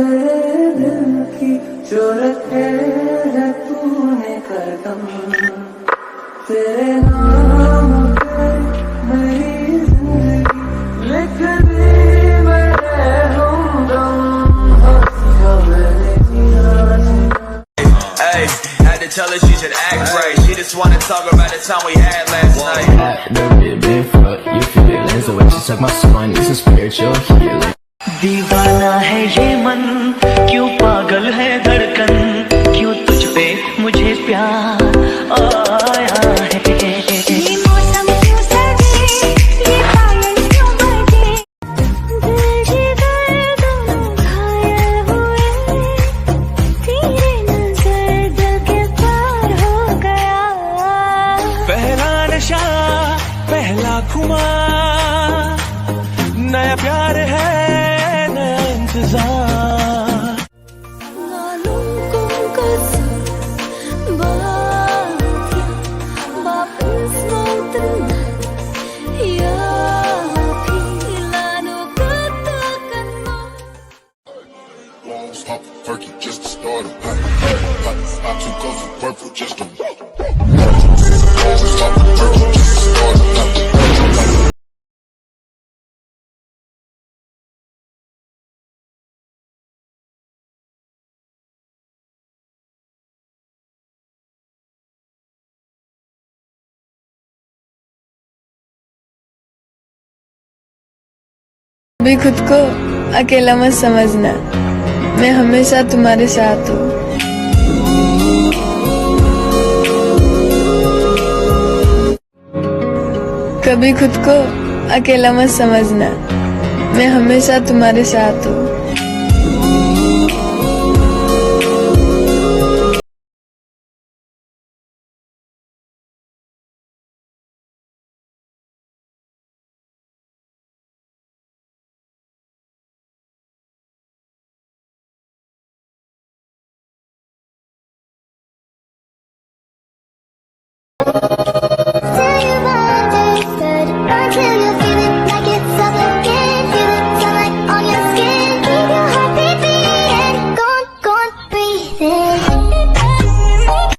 मेरे दिल की जो रखे है तूने कदम, तेरे नाम पे मेरी जिंदगी लिख दी मैंने हमदम। Hey, had to tell her she should act right. She just wanna talk about the time we had last night. Baby, been fuck your feelings. The way she suck my spine is a spiritual healing. दीवाना है ये मन, क्यों पागल है धड़कन, क्यों तुझ पे मुझे प्यार आया है। ये मौसम क्यों सर्दी, ये पायल क्यों बरसे, दिल जिगर दोनों घायल हुए, तेरे नजर दिल के पार हो गया। पहला नशा पहला खुमार, नया प्यार है नया इंतजार। लालों को कसम बातियां वापस लौटना, या फिर लानों का करना। Walls pop perky just to start a pop. Pop too close to purple just to walls pop perky just to start a pop. कभी खुद को अकेला मत समझना, मैं हमेशा तुम्हारे साथ हूँ। कभी खुद को अकेला मत समझना, मैं हमेशा तुम्हारे साथ हूँ।